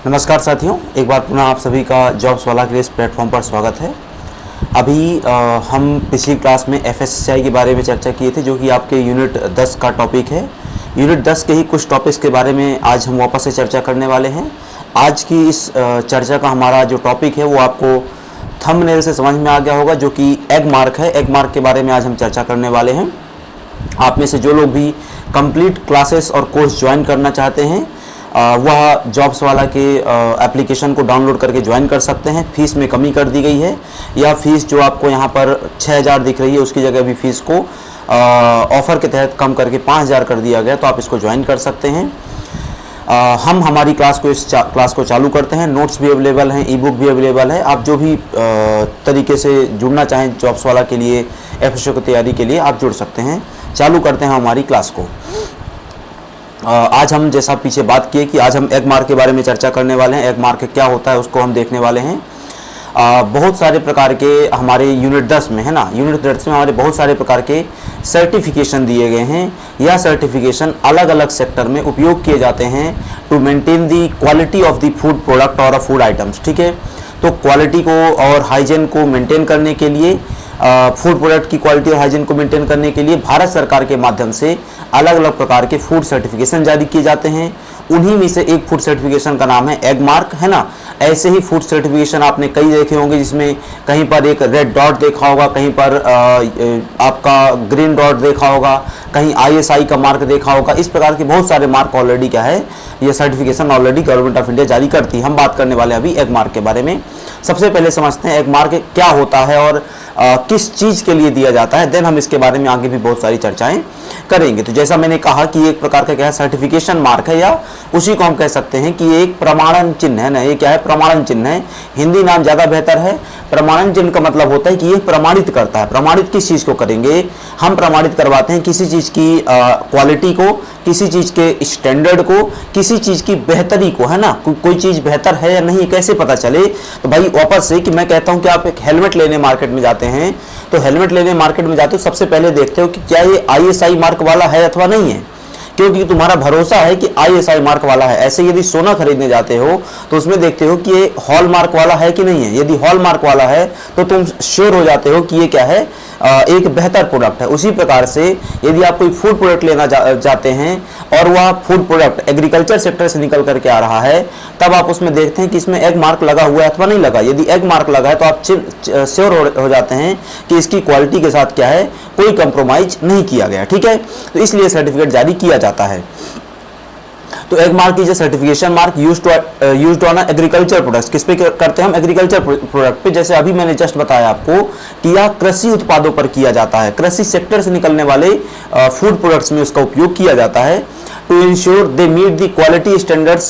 नमस्कार साथियों, एक बार पुनः आप सभी का जॉब्स वाला के लिए इस प्लेटफॉर्म पर स्वागत है। अभी हम पिछली क्लास में एफएसएसएआई के बारे में चर्चा किए थे, जो कि आपके यूनिट 10 का टॉपिक है। यूनिट 10 के ही कुछ टॉपिक्स के बारे में आज हम वापस से चर्चा करने वाले हैं। आज की इस चर्चा का हमारा जो टॉपिक है वो आपको थंबनेल से समझ में आ गया होगा, जो कि एग मार्क है। एग मार्क के बारे में आज हम चर्चा करने वाले हैं। आप में से जो लोग भी कंप्लीट क्लासेस और कोर्स ज्वाइन करना चाहते हैं वह जॉब्स वाला के एप्लीकेशन को डाउनलोड करके ज्वाइन कर सकते हैं। फीस में कमी कर दी गई है। यह फीस जो आपको यहाँ पर 6000 दिख रही है, उसकी जगह भी फीस को ऑफ़र के तहत कम करके 5000 कर दिया गया, तो आप इसको ज्वाइन कर सकते हैं। हम हमारी क्लास को चालू करते हैं। नोट्स भी अवेलेबल हैं, ई बुक भी अवेलेबल है। आप जो भी तरीके से जुड़ना चाहें जॉब्स वाला के लिए, एफएसओ की तैयारी के लिए, आप जुड़ सकते हैं। चालू करते हैं हमारी क्लास को। आज हम जैसा पीछे बात किए कि आज हम एग मार्क के बारे में चर्चा करने वाले हैं। एग मार्क क्या होता है उसको हम देखने वाले हैं। बहुत सारे प्रकार के हमारे यूनिट 10 में है ना, यूनिट 10 में हमारे बहुत सारे प्रकार के सर्टिफिकेशन दिए गए हैं। यह सर्टिफिकेशन अलग अलग सेक्टर में उपयोग किए जाते हैं to maintain the quality of the food product और फूड आइटम्स। ठीक है, तो क्वालिटी को और हाइजीन को मेंटेन करने के लिए, फूड प्रोडक्ट की क्वालिटी और हाइजीन को मेंटेन करने के लिए भारत सरकार के माध्यम से अलग अलग प्रकार के फूड सर्टिफिकेशन जारी किए जाते हैं। उन्हीं में से एक फूड सर्टिफिकेशन का नाम है एग मार्क, है ना। ऐसे ही फूड सर्टिफिकेशन आपने कई देखे होंगे, जिसमें कहीं पर एक रेड डॉट देखा होगा, कहीं पर आपका ग्रीन डॉट देखा होगा, कहीं ISI का मार्क देखा होगा। इस प्रकार के बहुत सारे मार्क ऑलरेडी क्या है, ये certification already government of India जारी करती है। हम बात करने वाले अभी एग मार्क के बारे में। सबसे पहले समझते हैं एग मार्क क्या होता है और किस चीज़ के लिए दिया जाता है। देन हम इसके बारे में आगे भी बहुत सारी चर्चाएं करेंगे। तो जैसा मैंने कहा कि एक प्रकार का क्या है, सर्टिफिकेशन मार्क है, या उसी को हम कह सकते हैं कि ये एक प्रमाणन चिन्ह है ना। ये क्या है, प्रमाणन चिन्ह है। हिंदी नाम ज़्यादा बेहतर है। प्रमाणन चिन्ह का मतलब होता है कि ये प्रमाणित करता है। प्रमाणित किस चीज़ को करेंगे, हम प्रमाणित करवाते हैं किसी चीज़ की क्वालिटी को, किसी चीज़ के स्टैंडर्ड को, किसी चीज़ की बेहतरी को, है ना। कोई चीज़ बेहतर है या नहीं कैसे पता चले। तो भाई वापस से कि मैं कहता हूँ कि आप एक हेलमेट लेने मार्केट में जाते हैं, तो हेलमेट लेने मार्केट में जाते हो, सबसे पहले देखते हो कि क्या ये ISI मार्क वाला है अथवा नहीं है, क्योंकि तुम्हारा भरोसा है कि ISI मार्क वाला है। ऐसे यदि सोना खरीदने जाते हो तो उसमें देखते हो कि ये हॉल मार्क वाला है कि नहीं है। यदि हॉल मार्क वाला है तो तुम श्योर हो जाते हो कि ये क्या है, एक बेहतर प्रोडक्ट है। उसी प्रकार से यदि आप कोई फूड प्रोडक्ट लेना जाते हैं और वह फूड प्रोडक्ट एग्रीकल्चर सेक्टर से निकल करके आ रहा है, तब आप उसमें देखते हैं कि इसमें एग मार्क लगा हुआ है अथवा नहीं लगा। यदि एग मार्क लगा है तो आप श्योर हो जाते हैं कि इसकी क्वालिटी के साथ क्या है, कोई कंप्रोमाइज नहीं किया गया। ठीक है, तो इसलिए सर्टिफिकेट जारी किया जाता है। तो egg mark is a certification mark used on agriculture products. किस पे करते हैं हम, एग्रीकल्चर प्रोडक्ट पे। जैसे अभी मैंने जस्ट बताया आपको कि यह कृषि उत्पादों पर किया जाता है। कृषि सेक्टर से निकलने वाले फूड प्रोडक्ट्स में उसका उपयोग किया जाता है। To ensure they meet the quality standards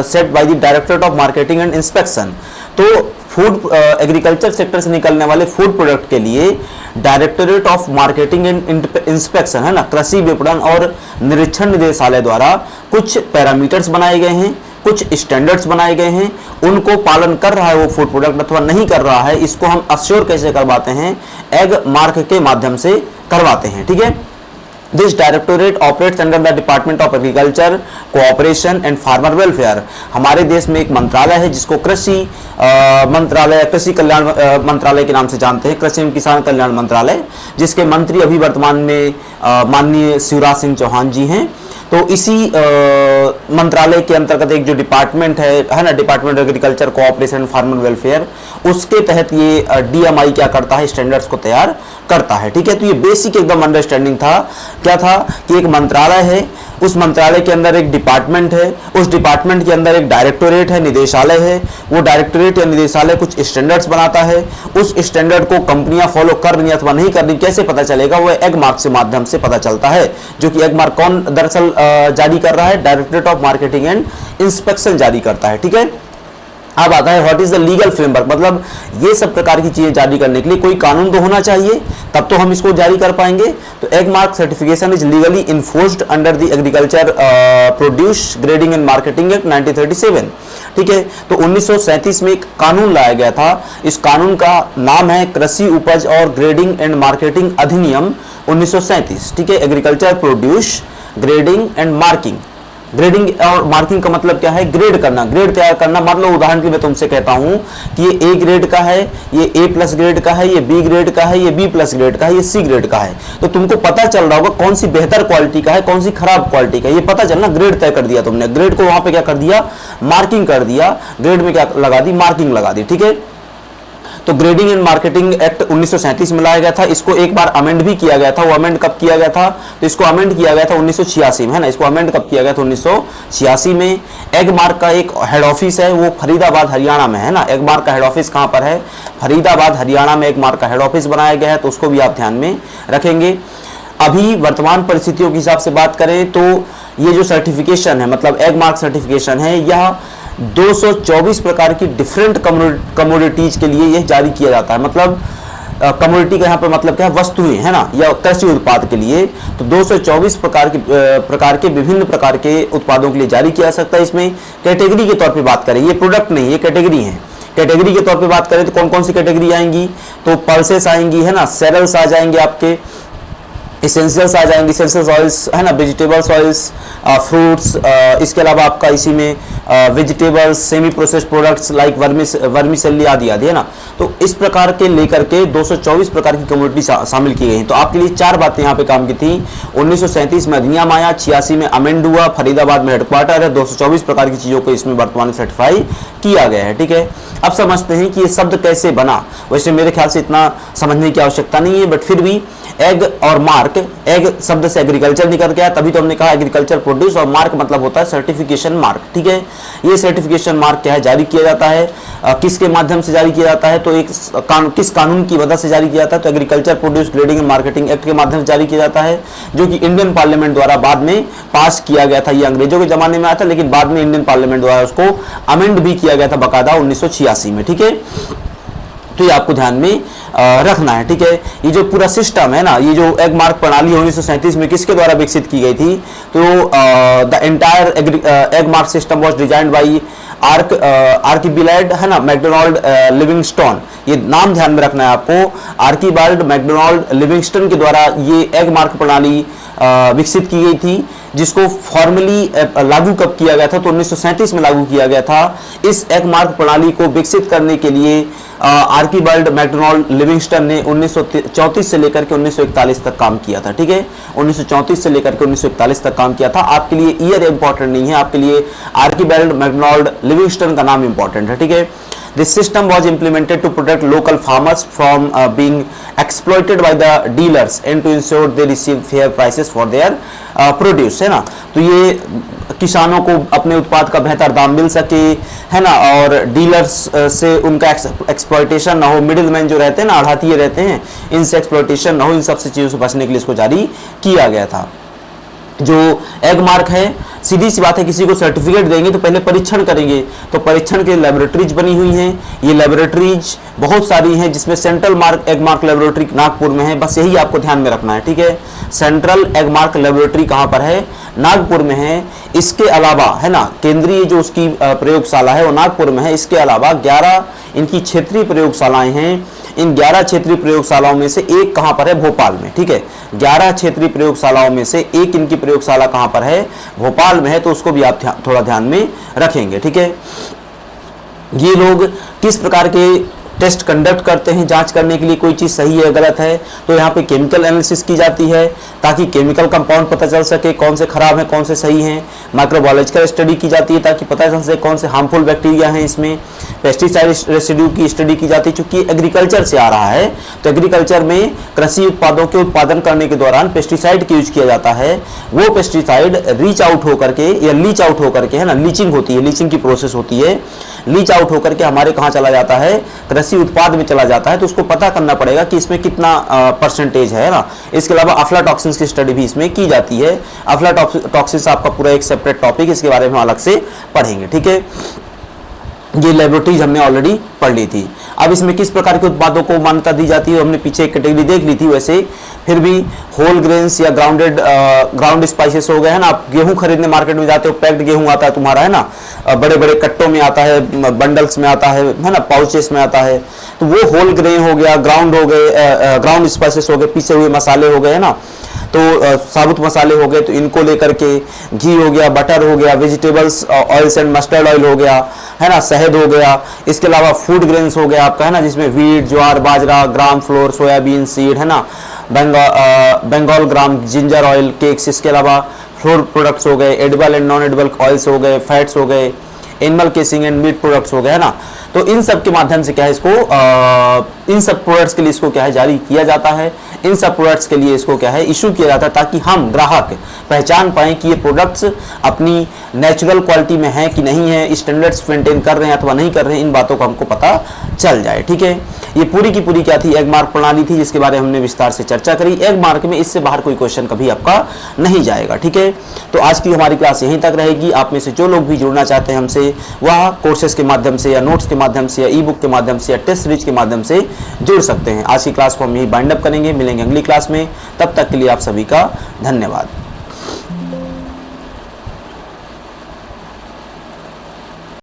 set by the directorate of marketing and inspection. तो फूड एग्रीकल्चर सेक्टर से निकलने वाले फूड प्रोडक्ट के लिए directorate of marketing and inspection, है ना, कृषि विपणन और निरीक्षण निदेशालय द्वारा कुछ पैरामीटर्स बनाए गए हैं, कुछ स्टैंडर्ड्स बनाए गए हैं। उनको पालन कर रहा है वो फूड प्रोडक्ट अथवा नहीं कर रहा है, इसको हम अश्योर कैसे करवाते हैं, एग मार्क के माध्यम से करवाते हैं। ठीक है, This directorate operates under the Department of Agriculture, Cooperation and Farmer Welfare। हमारे देश में एक मंत्रालय है जिसको कृषि मंत्रालय, कृषि कल्याण मंत्रालय के नाम से जानते हैं, कृषि एवं किसान कल्याण मंत्रालय, जिसके मंत्री अभी वर्तमान में माननीय शिवराज सिंह चौहान जी हैं। तो इसी मंत्रालय के अंतर्गत एक जो डिपार्टमेंट है ना, department of agriculture, cooperation, farmer welfare, उसके तहत ये DMI क्या करता है, स्टैंडर्ड्स को तैयार करता है। ठीक है, तो ये बेसिक एकदम अंडरस्टैंडिंग था। क्या था कि एक मंत्रालय है, उस मंत्रालय के अंदर एक डिपार्टमेंट है, उस डिपार्टमेंट के अंदर एक डायरेक्टोरेट है, निदेशालय है। वो डायरेक्टोरेट या निदेशालय कुछ स्टैंडर्ड्स बनाता है। उस स्टैंडर्ड को कंपनियां फॉलो कर रही अथवा नहीं कर रही कैसे पता चलेगा, वो एग मार्क से माध्यम से पता चलता है। जो कि एग मार्क कौन दरअसल जारी कर रहा है, directorate of marketing and inspection जारी करता है। ठीक है, अब आता है what is the legal framework. मतलब ये सब प्रकार की चीजें जारी करने के लिए कोई कानून तो होना चाहिए, तब तो हम इसको जारी कर पाएंगे। तो egg mark certification is legally enforced under the agriculture produce grading and marketing act 1937। ठीक है, तो 1937 में एक कानून लाया गया था। इस कानून का नाम है कृषि उपज और ग्रेडिंग एंड मार्केटिंग अधिनियम 1937। ठीक है, agriculture produce grading and grading और मार्किंग का मतलब क्या है? ग्रेड करना, ग्रेड तैयार करना। मतलब उदाहरण के लिए मैं तुमसे कहता हूं कि ये ए ग्रेड का है, ये ए प्लस ग्रेड का है, ये बी ग्रेड का है, ये बी प्लस ग्रेड का है, ये सी ग्रेड का है। तो तुमको पता चल रहा होगा कौन सी बेहतर क्वालिटी का है, कौन सी खराब क्वालिटी का है, ये पता चलना। ग्रेड तय कर दिया तुमने, ग्रेड को वहां पे क्या कर दिया? मार्किंग कर दिया। ग्रेड में क्या लगा दी? मार्किंग लगा दी। ठीक है, तो ग्रेडिंग एंड मार्केटिंग एक्ट 1937 में लाया गया था। इसको एक बार अमेंड भी किया गया था। वो अमेंड कब किया गया था? तो इसको अमेंड किया गया था 1986 में, है ना। इसको अमेंड कब किया गया था? 1986 में। एग मार्क का एक हेड ऑफिस है, वो फरीदाबाद हरियाणा में है ना। एग मार्क का हेड ऑफिस कहां पर है? फरीदाबाद हरियाणा में एग मार्क का हेड ऑफिस बनाया गया है, तो उसको भी आप ध्यान में रखेंगे। अभी वर्तमान परिस्थितियों के हिसाब से बात करें तो ये जो सर्टिफिकेशन है, मतलब एग मार्क सर्टिफिकेशन है, यह 224 प्रकार की डिफरेंट कमोडिटीज के लिए यह जारी किया जाता है। मतलब कमोडिटी का यहाँ पे मतलब क्या है? वस्तुएं, है ना, या कृषि उत्पाद के लिए। तो 224 प्रकार के विभिन्न प्रकार के उत्पादों के लिए जारी किया जा सकता है। इसमें कैटेगरी के तौर पे बात करें, ये प्रोडक्ट नहीं, ये कैटेगरी है। कैटेगरी के तौर पे बात करें तो कौन कौन सी कैटेगरी आएंगी? तो पल्सेस आएंगी, है ना, सेरल्स आ जाएंगे, आपके इसेंशियल्स आ जाएंगे, इसेंशियल ऑयल्स, है ना, वेजिटेबल्स ऑयल्स, फ्रूट्स, इसके अलावा आपका इसी में vegetables, semi processed products like vermicelli आदि आदि, है ना। तो इस प्रकार के लेकर के 224 प्रकार की कमोडिटी शामिल की गई। तो आपके लिए 4 बातें यहाँ पे काम की थी। 1937 में अधिनियम आया, 86 में अमेंड हुआ, फरीदाबाद में हेडक्वार्टर है, 224 प्रकार की चीज़ों को इसमें वर्तमान में सर्टिफाई किया गया है। ठीक है, अब समझते हैं कि ये शब्द कैसे बना। वैसे मेरे ख्याल से इतना समझने की आवश्यकता नहीं है, बट फिर भी एग और मार्क, एग शब्द से एग्रीकल्चर निकल गया, तभी तो हमने कहा एग्रीकल्चर प्रोड्यूस, और मार्क मतलब होता है सर्टिफिकेशन मार्क। ठीक है, ये सर्टिफिकेशन मार्क क्या है? जारी किया जाता है किसके माध्यम से जारी किया जाता है? तो एक किस कानून की वजह से जारी किया जाता है? तो agriculture produce grading and marketing act के माध्यम से जारी किया जाता है, जो कि इंडियन पार्लियामेंट द्वारा बाद में पास किया गया था। ये अंग्रेजों के जमाने में आया था, लेकिन बाद में इंडियन पार्लियामेंट द्वारा उसको अमेंड भी किया गया था बाकायदा 1986 में। ठीक है, तो ये आपको ध्यान में रखना है। ठीक है, ये जो पूरा सिस्टम है ना, ये जो एग मार्क प्रणाली 1937 में किसके द्वारा विकसित की गई थी? तो the entire Agmark system was designed by Archibald, है ना, मैकडोनाल्ड लिविंगस्टोन। ये नाम ध्यान में रखना है आपको। आर्किबाल्ड मैकडोनाल्ड लिविंगस्टन के द्वारा ये एग मार्क प्रणाली विकसित की गई थी, जिसको फॉर्मली लागू कब किया गया था? तो 1937 में लागू किया गया था। इस एग मार्क प्रणाली को विकसित करने के लिए आर्किबाल्ड मैकडोनाल्ड लिविंगस्टन ने 1934 से लेकर के 1941 तक काम किया था। ठीक है, 1934 से लेकर के 1941 तक काम किया था। आपके लिए ईयर इंपॉर्टेंट नहीं है, आपके लिए आर्किबाल्ड मैकडोनाल्ड लिविंगस्टन का नाम इंपॉर्टेंट है। ठीक है, This system was implemented to protect local farmers from being exploited by the dealers and to ensure they receive fair prices for their produce, है ना। तो ये किसानों को अपने उत्पाद का बेहतर दाम मिल सके, है ना, और डीलर्स से उनका एक्सप्लॉयटेशन ना हो, मिडिल मैन जो रहते हैं ना, आढ़ातिये रहते हैं, इनसे एक्सप्लॉयटेशन ना हो, इन सबसे चीज़ों से बचने के लिए इसको जारी किया गया था। जो एग मार्क है, सीधी सी बात है, किसी को सर्टिफिकेट देंगे तो पहले परीक्षण करेंगे। तो परीक्षण के लेबोरेटरीज बनी हुई हैं, ये लेबोरेटरीज बहुत सारी हैं, जिसमें central mark egg mark laboratory Nagpur में है। बस यही आपको ध्यान में रखना है। ठीक है, सेंट्रल एग मार्क लेबोरेटरी कहाँ पर है? नागपुर में है। इसके अलावा, है ना, केंद्रीय जो उसकी प्रयोगशाला है वो नागपुर में है। इसके अलावा 11 इनकी क्षेत्रीय प्रयोगशालाएं हैं। इन 11 क्षेत्रीय प्रयोगशालाओं में से एक कहां पर है? भोपाल में। ठीक है, 11 क्षेत्रीय प्रयोगशालाओं में से एक इनकी प्रयोगशाला कहां पर है? भोपाल में है। तो उसको भी आप थोड़ा ध्यान में रखेंगे। ठीक है, ये लोग किस प्रकार के टेस्ट कंडक्ट करते हैं जांच करने के लिए कोई चीज़ सही है गलत है? तो यहाँ पे केमिकल एनालिसिस की जाती है, ताकि केमिकल कंपाउंड पता चल सके कौन से खराब हैं कौन से सही हैं। माइक्रोबायोलॉजिकल स्टडी की जाती है, ताकि पता चल सके कौन से हार्मफुल बैक्टीरिया हैं इसमें। पेस्टिसाइड रेसिड्यू की स्टडी की जाती है, चूंकि एग्रीकल्चर से आ रहा है तो एग्रीकल्चर में कृषि उत्पादों के उत्पादन करने के दौरान पेस्टिसाइड का यूज किया जाता है। वो पेस्टिसाइड रीच आउट होकर के या लीच आउट होकर के, है ना, लीचिंग होती है, लीचिंग की प्रोसेस होती है, लीच आउट होकर के हमारे कहाँ चला जाता है? कृषि उत्पाद में चला जाता है। तो उसको पता करना पड़ेगा कि इसमें कितना परसेंटेज है ना। इसके अलावा अफ्लाटॉक्सिन्स की स्टडी भी इसमें की जाती है। अफ्लाटॉक्सिन्स आपका पूरा एक सेपरेट टॉपिक, इसके बारे में अलग से पढ़ेंगे। ठीक है, ये लेबोरेटरीज हमने ऑलरेडी पढ़ ली थी। अब इसमें किस प्रकार के उत्पादों को मान्यता दी जाती है, हमने पीछे एक कैटेगरी देख ली थी। वैसे फिर भी होल ग्रेन्स या ग्राउंड स्पाइसेस हो गए, है ना। आप गेहूं खरीदने मार्केट में जाते हो, पैक्ड गेहूं आता है तुम्हारा, है ना, बड़े बड़े कट्टों में आता है, बंडल्स में आता है ना, पाउचेस में आता है। तो वो होल ग्रेन हो गया, ग्राउंड हो गए, ग्राउंड स्पाइसेस हो गए, पीसे हुए मसाले हो गए, है ना। साबुत मसाले हो गए तो इनको लेकर के, घी हो गया, बटर हो गया, vegetables oils and mustard oil हो गया, है ना, शहद हो गया, इसके अलावा फूड ग्रेन्स हो गया आपका, है ना, जिसमें wheat, jowar, bajra, gram flour, soybean seed, है ना, Bengal gram, ginger oil, cakes, इसके अलावा फ्लोर प्रोडक्ट्स हो गए, edible and non edible oils हो गए, फैट्स हो गए, animal casing and meat products हो गए, है ना। तो इन सब के माध्यम से क्या है इसको इन सब प्रोडक्ट्स के लिए इसको क्या है जारी किया जाता है, इन सब प्रोडक्ट्स के लिए इसको क्या है इशू किया जाता है, ताकि हम ग्राहक पहचान पाएं कि ये प्रोडक्ट्स अपनी नेचुरल क्वालिटी में है कि नहीं है, स्टैंडर्ड्स मेंटेन कर रहे हैं अथवा नहीं कर रहे हैं, इन बातों को हमको पता चल जाए। ठीक है, ये पूरी की पूरी क्या थी, एग मार्क प्रणाली थी, जिसके बारे में हमने विस्तार से चर्चा करी। एग मार्क में इससे बाहर कोई क्वेश्चन कभी आपका नहीं जाएगा। ठीक है, तो आज की हमारी क्लास यहीं तक रहेगी। आप में से जो लोग भी जुड़ना चाहते हैं हमसे, वह कोर्सेज के माध्यम से या नोट्स के माध्यम से या ई बुक के माध्यम से या टेस्ट सीरीज के माध्यम से जुड़ सकते हैं। आज की क्लास को हम यही बाइंड अप करेंगे, मिलेंगे अगली क्लास में। तब तक के लिए आप सभी का धन्यवाद।